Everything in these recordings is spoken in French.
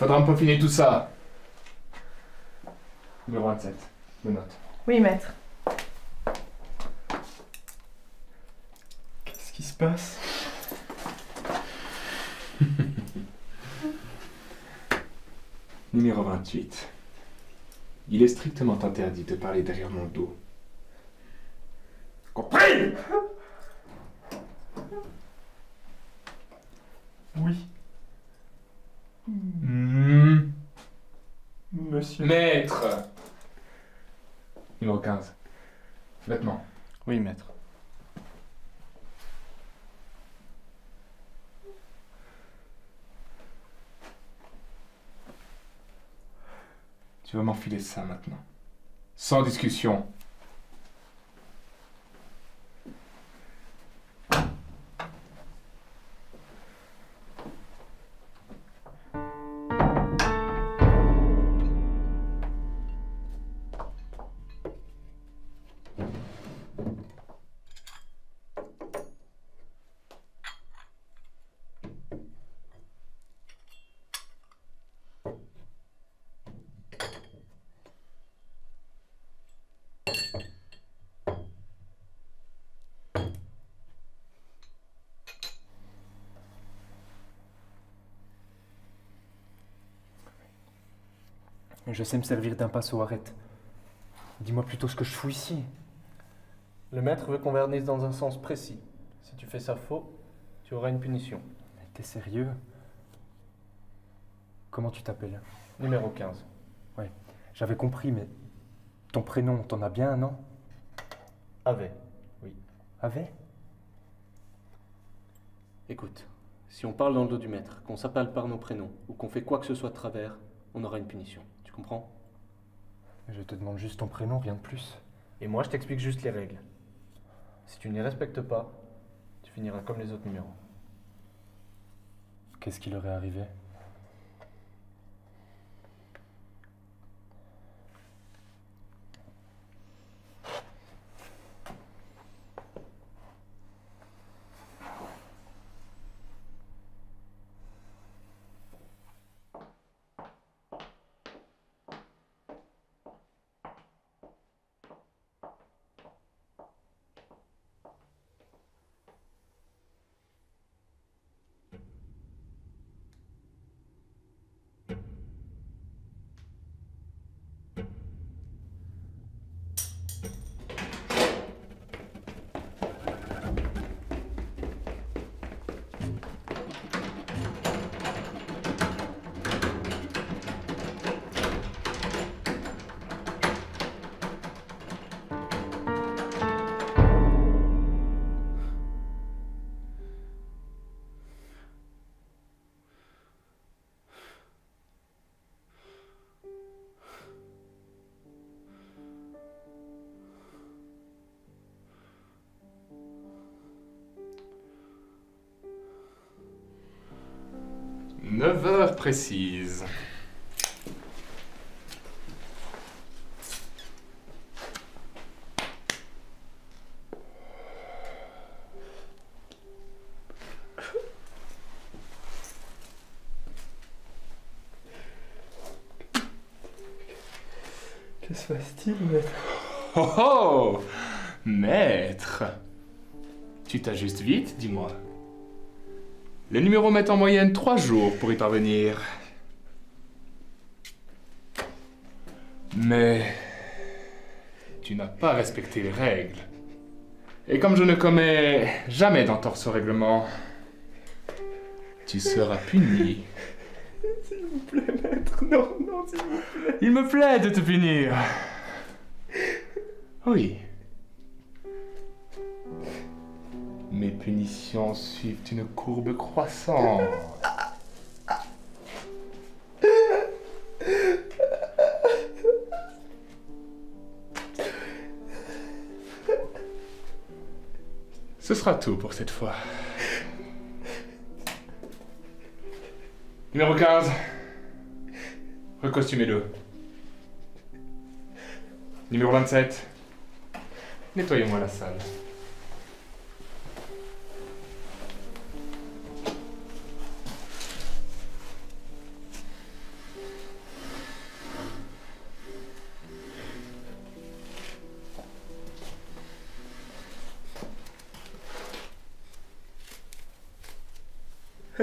Faudra me peaufiner tout ça. Numéro 27, me note. Oui, maître. Qu'est-ce qui se passe? Numéro 28. Il est strictement interdit de parler derrière mon dos. Compris? Oui, monsieur. Maître. Numéro 15. Vêtements. Oui, maître. Tu vas m'enfiler ça maintenant. Sans discussion. Je sais me servir d'un pinceau, arrête. Dis-moi plutôt ce que je fous ici. Le maître veut qu'on vernisse dans un sens précis. Si tu fais ça faux, tu auras une punition. Mais t'es sérieux? Comment tu t'appelles? Numéro 15. Ouais, j'avais compris, mais ton prénom, t'en as bien un, non? Ave. Oui. Ave? Écoute, si on parle dans le dos du maître, qu'on s'appelle par nos prénoms, ou qu'on fait quoi que ce soit de travers, on aura une punition. Tu comprends? Je te demande juste ton prénom, rien de plus. Et moi, je t'explique juste les règles. Si tu ne les respectes pas, tu finiras comme les autres numéros. Qu'est-ce qui leur est arrivé? Neuf heures précises. Que se passe-t-il, maître? Oh oh! Maître! Tu t'ajustes vite, dis-moi. Les numéros mettent en moyenne 3 jours pour y parvenir. Mais tu n'as pas respecté les règles. Et comme je ne commets jamais d'entorse au règlement, tu seras puni. S'il vous plaît, maître, non, non, s'il vous plaît. Il me plaît de te punir. Oui. Mes punitions suivent une courbe croissante. Ce sera tout pour cette fois. Numéro 15. Recostumez-le. Numéro 27. Nettoyez-moi la salle.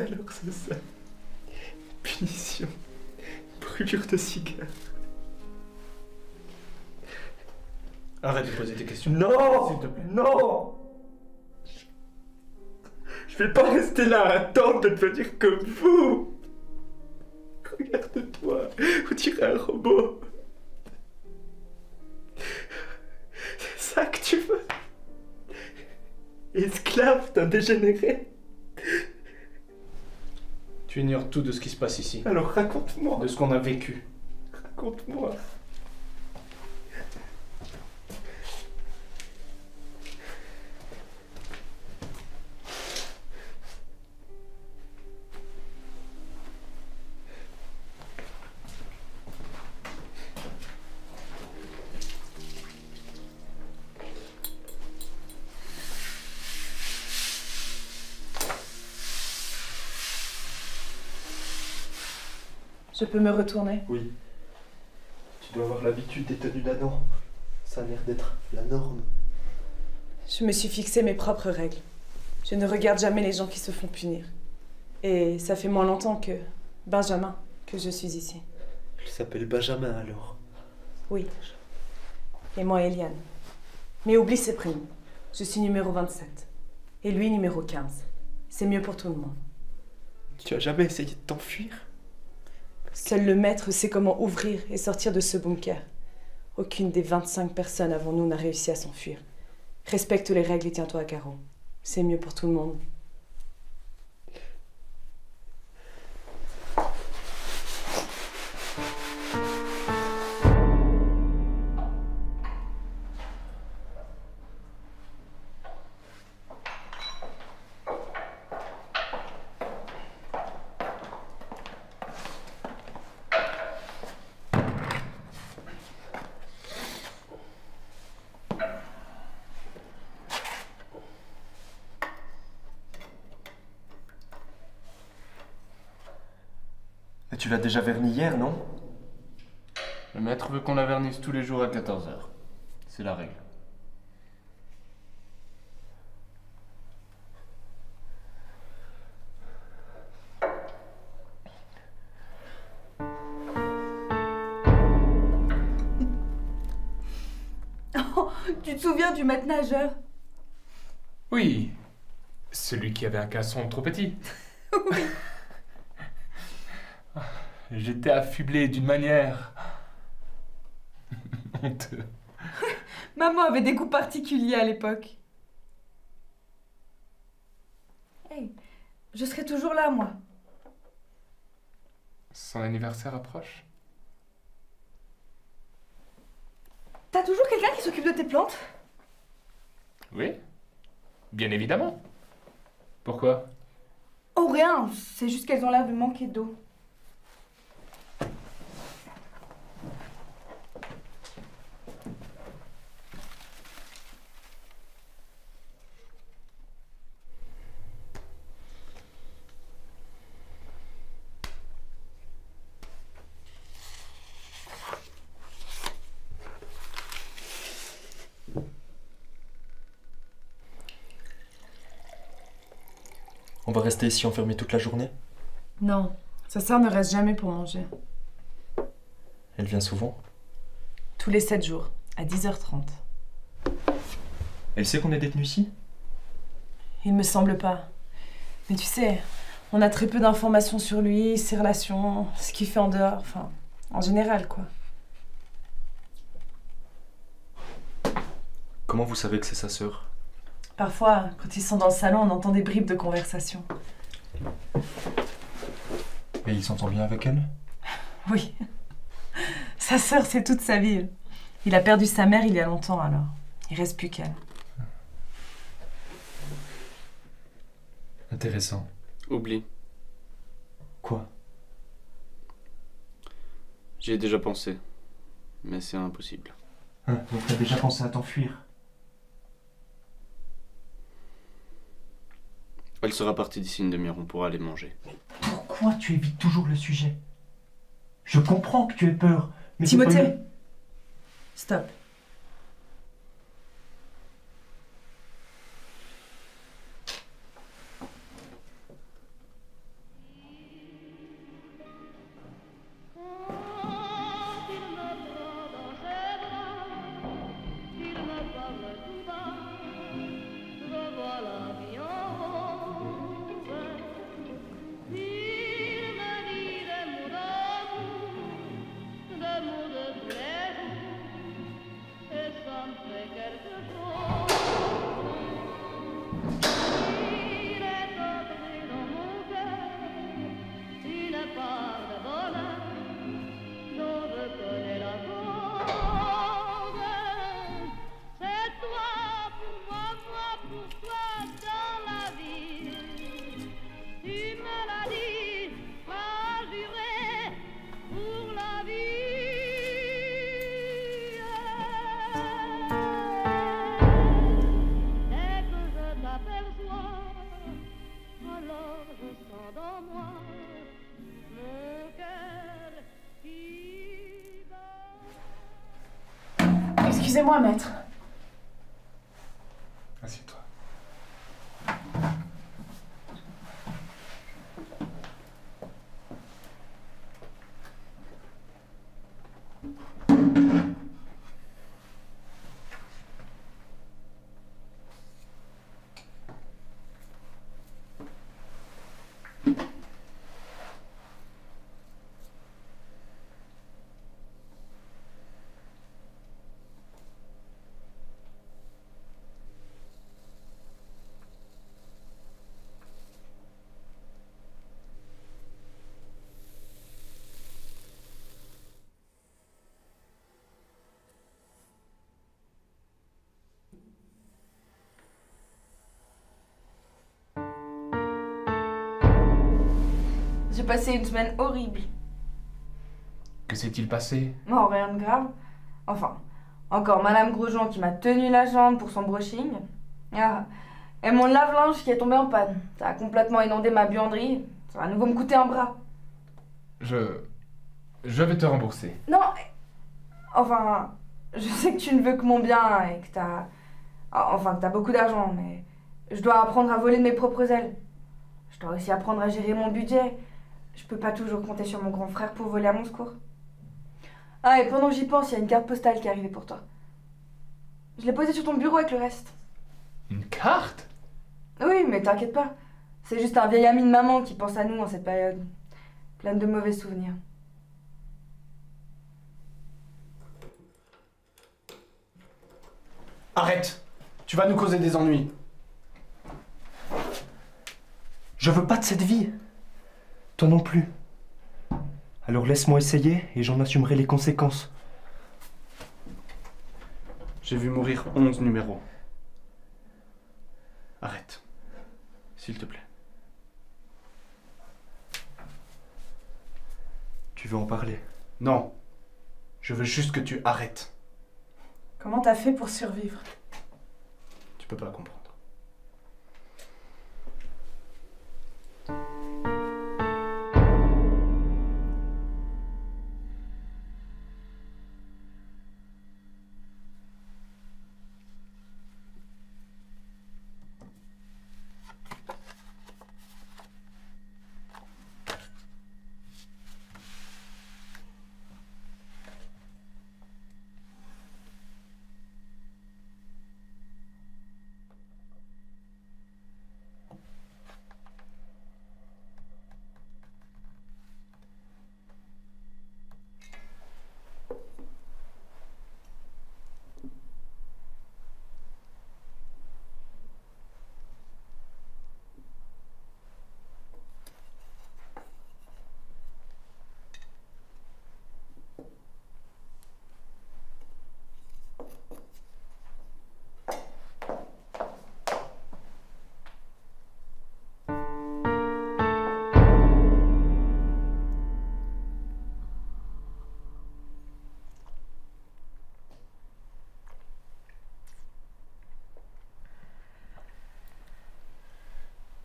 Alors c'est ça. Punition. Brûlure de cigare. Arrête de poser tes questions. Non! S'il te plaît. Non! Je vais pas rester là à attendre de devenir comme vous! Regarde-toi, on dirait un robot. C'est ça que tu veux? Esclave d'un dégénéré? Tu ignores tout de ce qui se passe ici, Alors raconte-moi, de ce qu'on a vécu. raconte-moi. Je peux me retourner? Oui. Tu dois avoir l'habitude des tenues d'Adam. Ça a l'air d'être la norme. Je me suis fixé mes propres règles. Je ne regarde jamais les gens qui se font punir. Et ça fait moins longtemps que Benjamin que je suis ici. Il s'appelle Benjamin alors. Oui. Et moi, Eliane. Mais oublie ses prénoms. Je suis numéro 27. Et lui, numéro 15. C'est mieux pour tout le monde. Tu as jamais essayé de t'enfuir? Seul le maître sait comment ouvrir et sortir de ce bunker. Aucune des 25 personnes avant nous n'a réussi à s'enfuir. Respecte les règles et tiens-toi à carreau. C'est mieux pour tout le monde. Mais tu l'as déjà verni hier, non? Le maître veut qu'on la vernisse tous les jours à 14h. C'est la règle. Oh, tu te souviens du maître nageur? Oui, celui qui avait un caleçon trop petit. Oui. J'étais affublé d'une manière honteux. Maman avait des goûts particuliers à l'époque. Hey, je serai toujours là, moi. Son anniversaire approche. T'as toujours quelqu'un qui s'occupe de tes plantes? Oui, bien évidemment. Pourquoi? Oh, rien, c'est juste qu'elles ont l'air de manquer d'eau. On va rester ici enfermés toute la journée? Non, sa sœur ne reste jamais pour manger. Elle vient souvent? Tous les 7 jours, à 10h30. Elle sait qu'on est détenu ici? Il me semble pas. Mais tu sais, on a très peu d'informations sur lui, ses relations, ce qu'il fait en dehors, enfin, en général, quoi. Comment vous savez que c'est sa sœur? Parfois, quand ils sont dans le salon, on entend des bribes de conversation. Et il s'entend bien avec elle? Oui. Sa sœur, c'est toute sa vie. Il a perdu sa mère il y a longtemps, alors. Il reste plus qu'elle. Intéressant. Oublie. Quoi? J'y ai déjà pensé. Mais c'est impossible. Hein, donc t'as déjà pensé à t'enfuir? Elle sera partie d'ici une demi-heure, on pourra aller manger. Pourquoi tu évites toujours le sujet? Je comprends que tu aies peur, mais c'est Timothée, pas... stop. Excusez-moi, maître. Assieds-toi. J'ai passé une semaine horrible. Que s'est-il passé? Non, rien de grave. Enfin, encore Madame Grosjean qui m'a tenu la jambe pour son brushing. Ah, et mon lave-linge qui est tombé en panne. Ça a complètement inondé ma buanderie. Ça va à nouveau me coûter un bras. Je vais te rembourser. Non, enfin, je sais que tu ne veux que mon bien et que t'as... Enfin, que t'as beaucoup d'argent, mais je dois apprendre à voler de mes propres ailes. Je dois aussi apprendre à gérer mon budget. Je peux pas toujours compter sur mon grand frère pour voler à mon secours. Ah, et pendant que j'y pense, il y a une carte postale qui est arrivée pour toi. Je l'ai posée sur ton bureau avec le reste. Une carte? Oui, mais t'inquiète pas. C'est juste un vieil ami de maman qui pense à nous en cette période. Pleine de mauvais souvenirs. Arrête! Tu vas nous causer des ennuis. Je veux pas de cette vie. Toi non plus. Alors laisse-moi essayer et j'en assumerai les conséquences. J'ai vu mourir 11 numéros. Arrête. S'il te plaît. Tu veux en parler? Non. Je veux juste que tu arrêtes. Comment t'as fait pour survivre? Tu peux pas comprendre.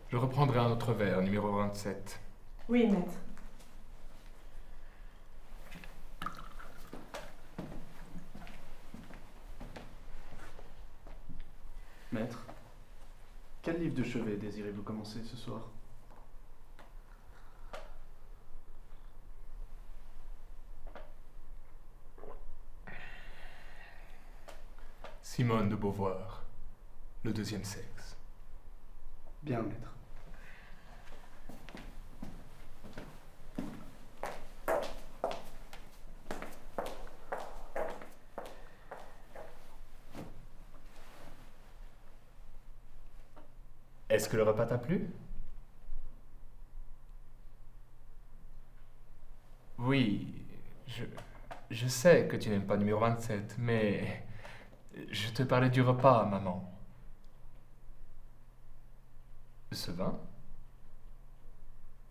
Je reprendrai un autre verre, numéro 27. Oui, maître. Maître, quel livre de chevet désirez-vous commencer ce soir? Simone de Beauvoir, Le deuxième sexe. Bien, maître. Est-ce que le repas t'a plu? Oui, je sais que tu n'aimes pas numéro 27, mais je te parlais du repas, maman. Ce vin,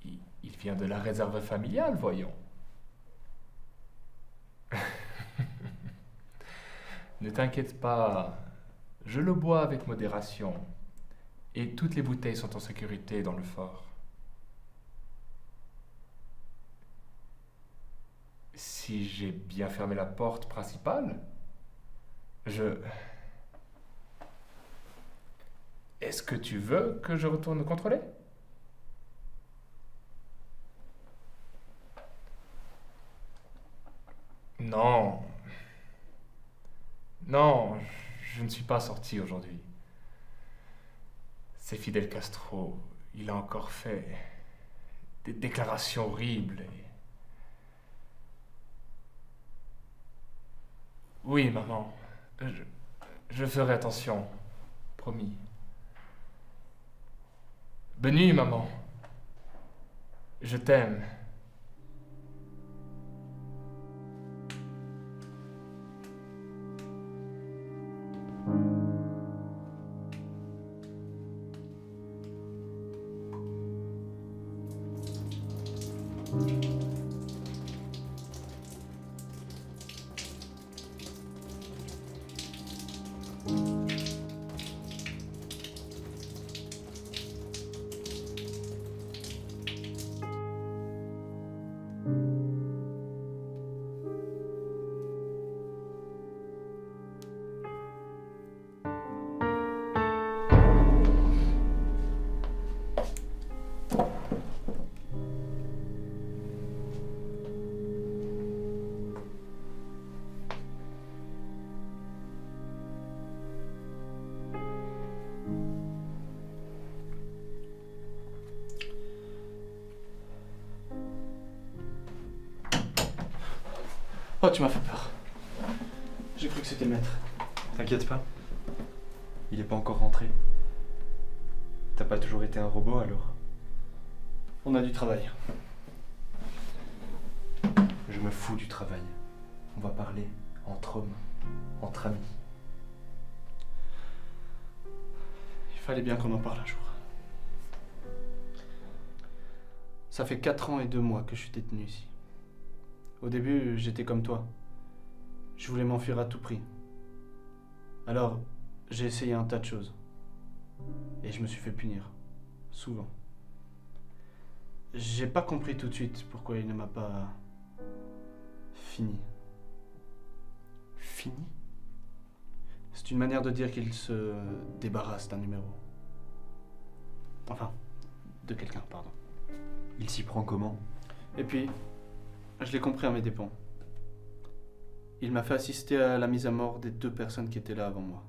il vient de la réserve familiale, voyons. Ne t'inquiète pas, je le bois avec modération. Et toutes les bouteilles sont en sécurité dans le fort. Si j'ai bien fermé la porte principale, Est-ce que tu veux que je retourne contrôler? Non. Non, je ne suis pas sorti aujourd'hui. C'est Fidel Castro. Il a encore fait des déclarations horribles. Oui, maman. Je ferai attention. Promis. Bonne nuit, maman. Je t'aime. Oh, tu m'as fait peur. J'ai cru que c'était le maître. T'inquiète pas. Il est pas encore rentré. T'as pas toujours été un robot alors? On a du travail. Je me fous du travail. On va parler entre hommes, entre amis. Il fallait bien qu'on en parle un jour. Ça fait 4 ans et 2 mois que je suis détenu ici. Au début, j'étais comme toi. Je voulais m'enfuir à tout prix. Alors, j'ai essayé un tas de choses. Et je me suis fait punir. Souvent. J'ai pas compris tout de suite pourquoi il ne m'a pas... fini. Fini? C'est une manière de dire qu'il se débarrasse d'un numéro. Enfin, de quelqu'un, pardon. Il s'y prend comment? Et puis, je l'ai compris à mes dépens. Il m'a fait assister à la mise à mort des 2 personnes qui étaient là avant moi.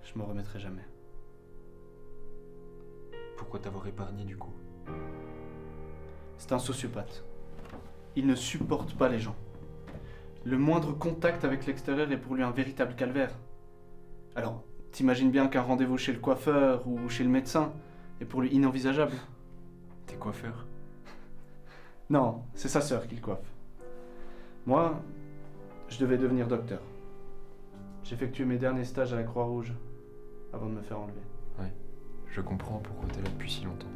Je me remettrai jamais. Pourquoi t'avoir épargné du coup? C'est un sociopathe. Il ne supporte pas les gens. Le moindre contact avec l'extérieur est pour lui un véritable calvaire. Alors, t'imagines bien qu'un rendez-vous chez le coiffeur ou chez le médecin est pour lui inenvisageable. T'es coiffeur? Non, c'est sa sœur qui le coiffe. Moi, je devais devenir docteur. J'effectuais mes derniers stages à la Croix-Rouge avant de me faire enlever. Ouais, je comprends pourquoi t'es là depuis si longtemps.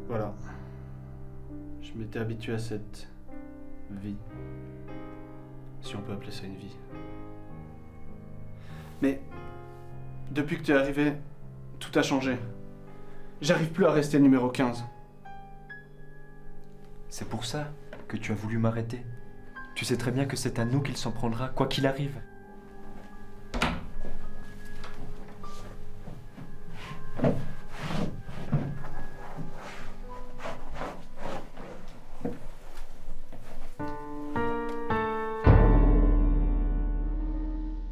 Voilà. Je m'étais habitué à cette vie. Si on peut appeler ça une vie. Mais depuis que tu es arrivé, tout a changé. J'arrive plus à rester numéro 15. C'est pour ça que tu as voulu m'arrêter. Tu sais très bien que c'est à nous qu'il s'en prendra, quoi qu'il arrive.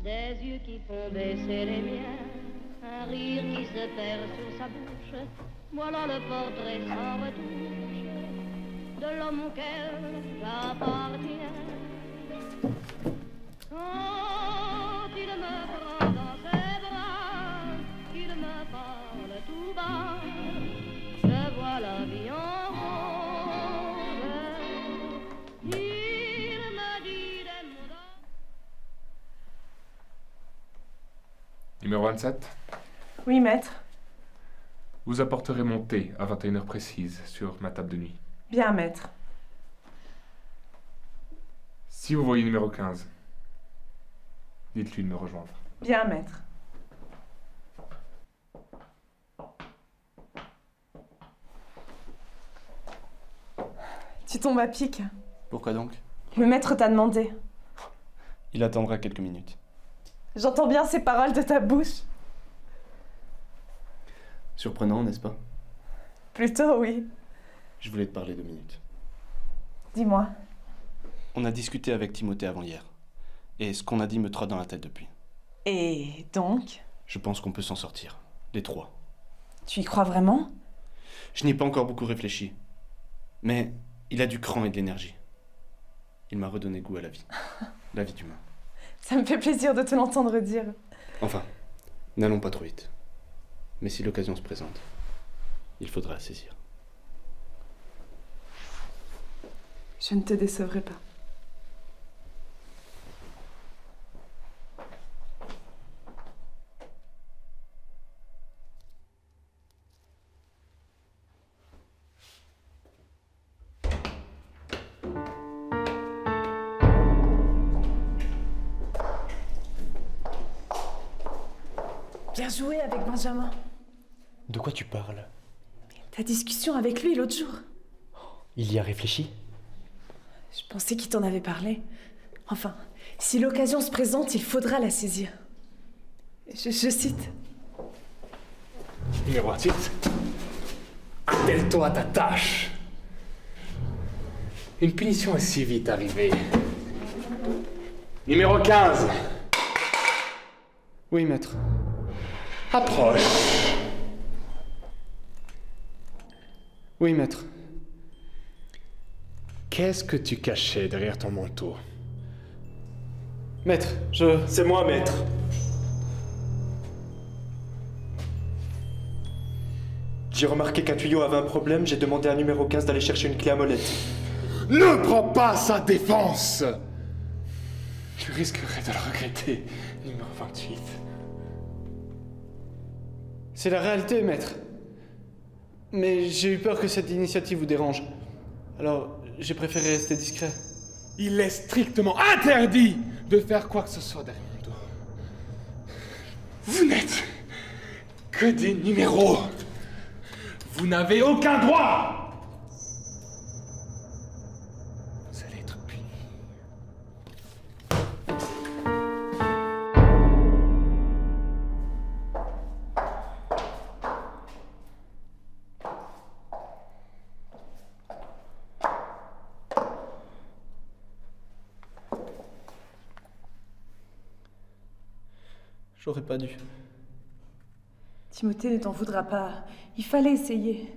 Des yeux qui font baisser les miens, un rire qui se perd sur sa bouche. Voilà le portrait sans retouche de l'homme auquel j'appartiens. Quand il me prend dans ses bras, qu'il me parle tout bas, je vois la vie en rose. Il me dit des mots d'or. Numéro 27. Oui, maître. Vous apporterez mon thé à 21h précise sur ma table de nuit. Bien, maître. Si vous voyez numéro 15, dites-lui de me rejoindre. Bien, maître. Tu tombes à pic. Pourquoi donc? Le maître t'a demandé. Il attendra quelques minutes. J'entends bien ces paroles de ta bouche. Surprenant, n'est-ce pas? Plutôt, oui. Je voulais te parler 2 minutes. Dis-moi. On a discuté avec Timothée avant-hier. Et ce qu'on a dit me trotte dans la tête depuis. Et donc? Je pense qu'on peut s'en sortir. Les 3. Tu y crois vraiment? Je n'y ai pas encore beaucoup réfléchi. Mais il a du cran et de l'énergie. Il m'a redonné goût à la vie. La vie d'humain. Ça me fait plaisir de te l'entendre dire. Enfin, n'allons pas trop vite. Mais si l'occasion se présente, il faudra la saisir. Je ne te décevrai pas. Bien joué avec Benjamin. De quoi tu parles? Ta discussion avec lui l'autre jour. Il y a réfléchi? Je pensais qu'il t'en avait parlé. Enfin, si l'occasion se présente, il faudra la saisir. Je cite. Numéro 8. Attelle-toi à ta tâche. Une punition est si vite arrivée. Numéro 15. Oui, maître. Approche. Oui, maître. Qu'est-ce que tu cachais derrière ton manteau? Maître, C'est moi, maître. J'ai remarqué qu'un tuyau avait un problème, j'ai demandé à numéro 15 d'aller chercher une clé à molette. Ne prends pas sa défense! Tu risquerais de le regretter, numéro 28. C'est la réalité, maître. Mais j'ai eu peur que cette initiative vous dérange. Alors, j'ai préféré rester discret. Il est strictement interdit de faire quoi que ce soit derrière mon dos. Vous n'êtes que des numéros. Vous n'avez aucun droit. Vous allez être punis. J'aurais pas dû. Timothée ne t'en voudra pas. Il fallait essayer.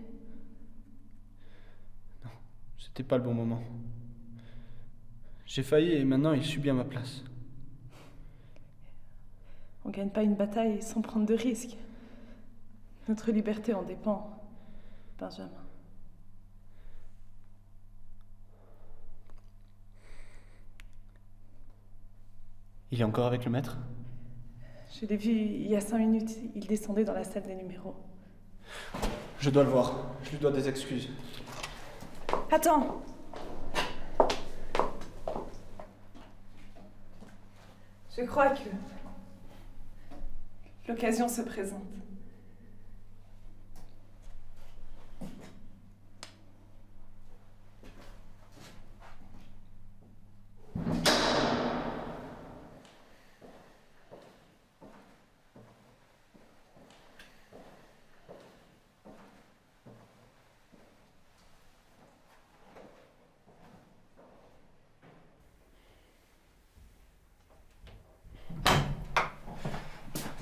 C'était pas le bon moment. J'ai failli et maintenant il subit à ma place. On gagne pas une bataille sans prendre de risques. Notre liberté en dépend, Benjamin. Il est encore avec le maître? Je l'ai vu il y a 5 minutes. Il descendait dans la salle des numéros. Je dois le voir. Je lui dois des excuses. Attends! Je crois que l'occasion se présente.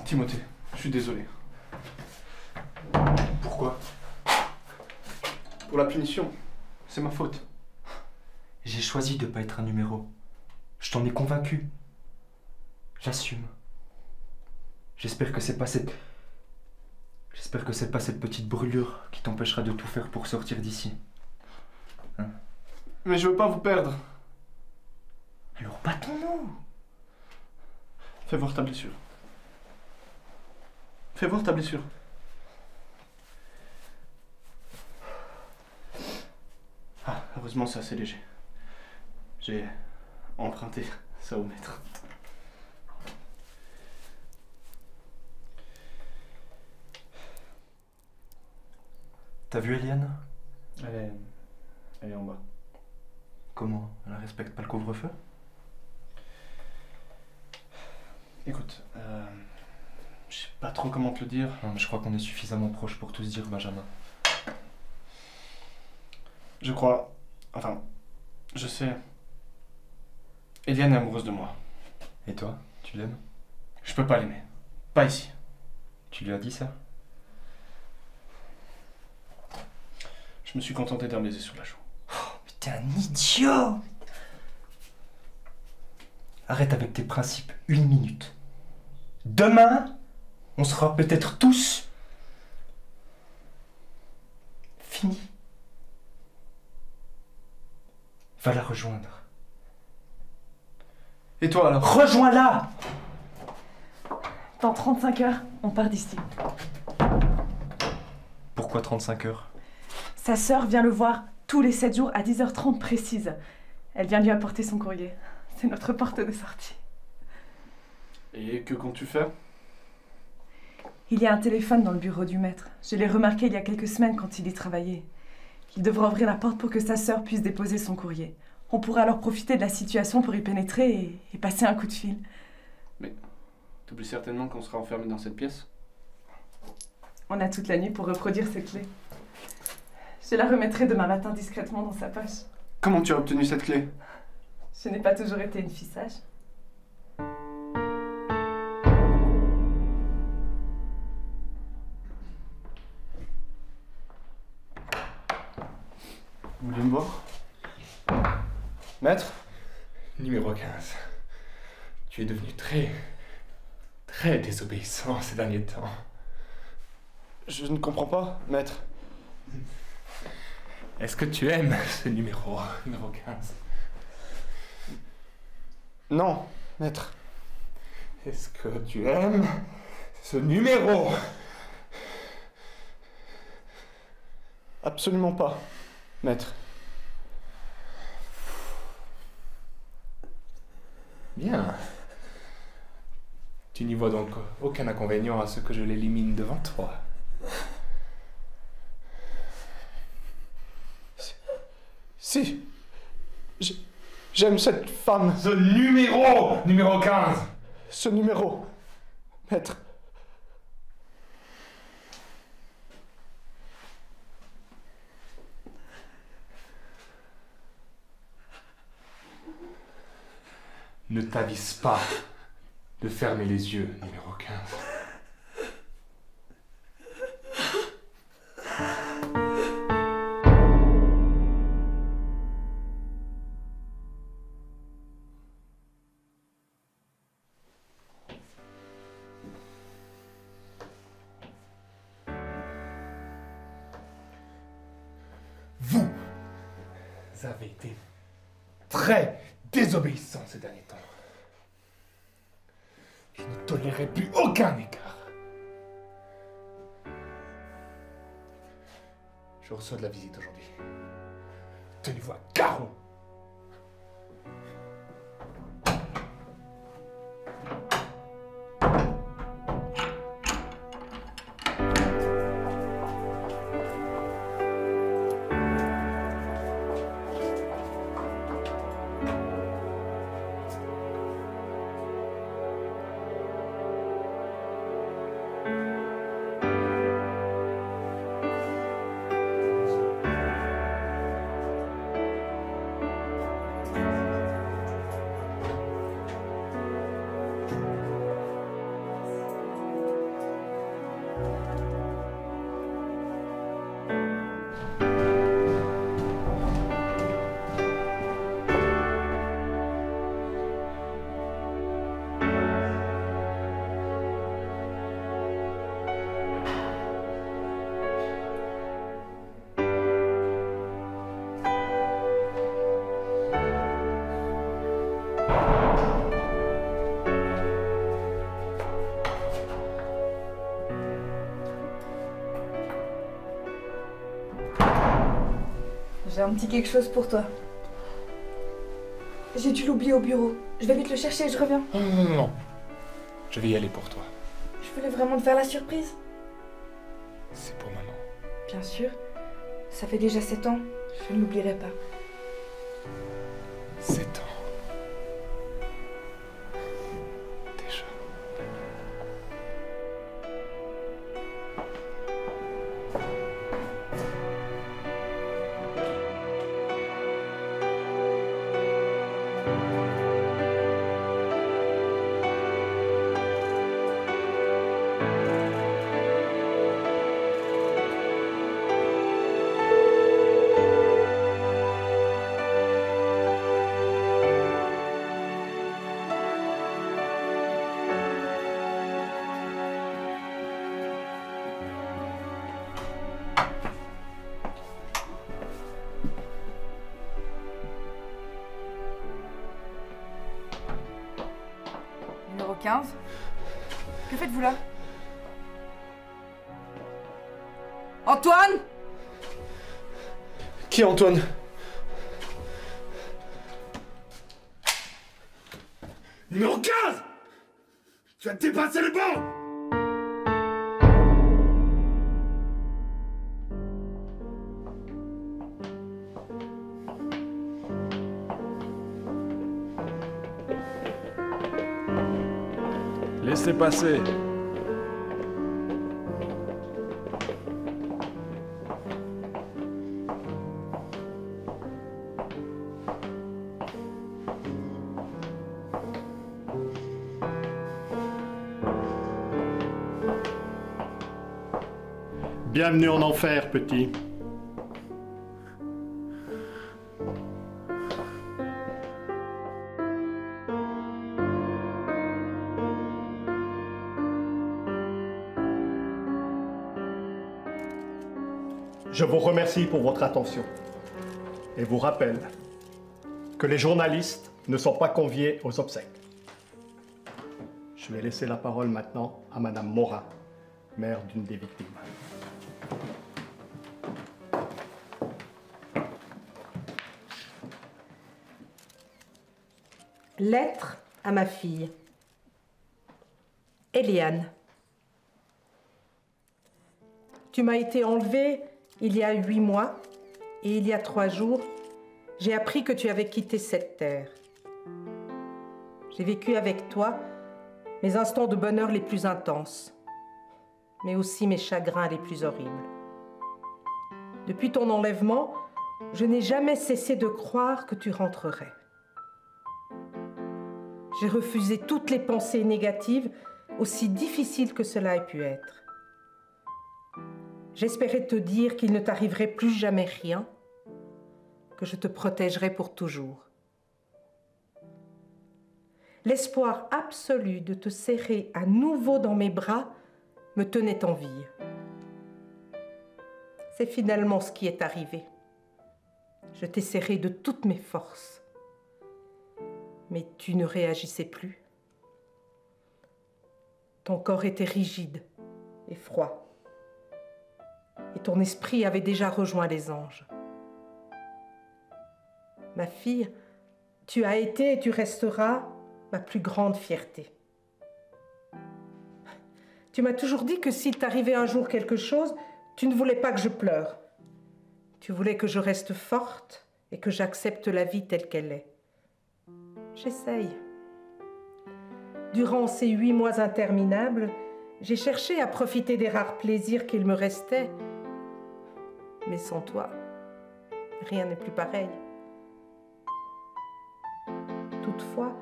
Timothée, je suis désolé. Pourquoi? Pour la punition. C'est ma faute. J'ai choisi de pas être un numéro. Je t'en ai convaincu. J'assume. J'espère que c'est pas cette petite brûlure qui t'empêchera de tout faire pour sortir d'ici. Hein? Mais je veux pas vous perdre. Alors battons-nous! Fais voir ta blessure. Fais voir ta blessure. Heureusement, c'est assez léger. J'ai emprunté ça au maître. T'as vu Eliane? Elle est en bas. Comment? Elle respecte pas le couvre-feu? Écoute, je sais pas trop comment te le dire. Non, mais je crois qu'on est suffisamment proches pour tout se dire, Benjamin. Je crois... Enfin, je sais... Eliane est amoureuse de moi. Et toi? Tu l'aimes? Je peux pas l'aimer. Pas ici. Tu lui as dit ça? Je me suis contenté d'un baiser sur la joue. Mais t'es un idiot! Arrête avec tes principes 1 minute. Demain, on sera peut-être tous finis. Va la rejoindre. Et toi alors? Rejoins-la! Dans 35 heures, on part d'ici. Pourquoi 35 heures? Sa sœur vient le voir tous les 7 jours à 10h30 précise. Elle vient lui apporter son courrier. C'est notre porte de sortie. Et que comptes-tu faire? Il y a un téléphone dans le bureau du maître. Je l'ai remarqué il y a quelques semaines quand il y travaillait. Il devra ouvrir la porte pour que sa sœur puisse déposer son courrier. On pourra alors profiter de la situation pour y pénétrer et passer un coup de fil. Mais t'oublies certainement qu'on sera enfermé dans cette pièce? On a toute la nuit pour reproduire ces clés. Je la remettrai demain matin discrètement dans sa poche. Comment tu as obtenu cette clé? Je n'ai pas toujours été une fille sage. Vous voulez me voir? Maître? Numéro 15. Tu es devenu très désobéissant ces derniers temps. Je ne comprends pas, maître. Est-ce que tu aimes ce numéro 15? Non, maître. Est-ce que tu aimes ce numéro? Absolument pas, maître. Bien. Tu n'y vois donc aucun inconvénient à ce que je l'élimine devant toi. Si. J'aime cette femme. Ce numéro 15. Ce numéro, maître. Ne t'avise pas de fermer les yeux, numéro 15. Vous avez été très désobéissant ces derniers temps. Je ne tolérerai plus aucun écart. Je reçois de la visite aujourd'hui. Tenez-vous à carreau. J'ai un petit quelque chose pour toi. J'ai dû l'oublier au bureau. Je vais vite le chercher et je reviens. Non, non, non, non. Je vais y aller pour toi. Je voulais vraiment te faire la surprise. C'est pour maman. Bien sûr. Ça fait déjà 7 ans. Je ne l'oublierai pas. 7 ans. Déjà. Numéro 15. Que faites-vous là? Antoine! Qui est Antoine? Numéro 15! Tu as dépassé le banc! Laissez passer. Bienvenue en enfer, petit. Je vous remercie pour votre attention et vous rappelle que les journalistes ne sont pas conviés aux obsèques. Je vais laisser la parole maintenant à Madame Morin, mère d'une des victimes. Lettre à ma fille. Eliane. Tu m'as été enlevée il y a 8 mois et il y a 3 jours, j'ai appris que tu avais quitté cette terre. J'ai vécu avec toi mes instants de bonheur les plus intenses, mais aussi mes chagrins les plus horribles. Depuis ton enlèvement, je n'ai jamais cessé de croire que tu rentrerais. J'ai refusé toutes les pensées négatives, aussi difficiles que cela ait pu être. J'espérais te dire qu'il ne t'arriverait plus jamais rien, que je te protégerais pour toujours. L'espoir absolu de te serrer à nouveau dans mes bras me tenait en vie. C'est finalement ce qui est arrivé. Je t'ai serré de toutes mes forces. Mais tu ne réagissais plus. Ton corps était rigide et froid. Et ton esprit avait déjà rejoint les anges. Ma fille, tu as été et tu resteras ma plus grande fierté. Tu m'as toujours dit que s'il t'arrivait un jour quelque chose, tu ne voulais pas que je pleure. Tu voulais que je reste forte et que j'accepte la vie telle qu'elle est. J'essaye. Durant ces 8 mois interminables, j'ai cherché à profiter des rares plaisirs qu'il me restait. Mais sans toi, rien n'est plus pareil. Toutefois,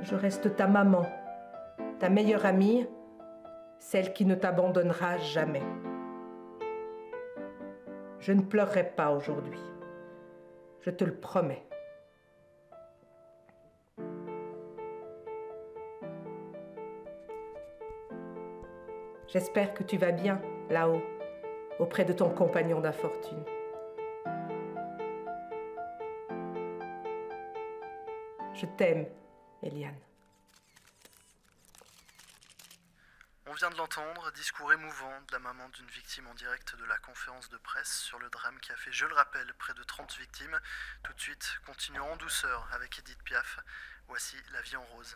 je reste ta maman, ta meilleure amie, celle qui ne t'abandonnera jamais. Je ne pleurerai pas aujourd'hui. Je te le promets. J'espère que tu vas bien, là-haut, auprès de ton compagnon d'infortune. Je t'aime, Eliane. On vient de l'entendre, discours émouvant de la maman d'une victime en direct de la conférence de presse sur le drame qui a fait, je le rappelle, près de 30 victimes. Tout de suite, continuons en douceur avec Edith Piaf. Voici La vie en rose.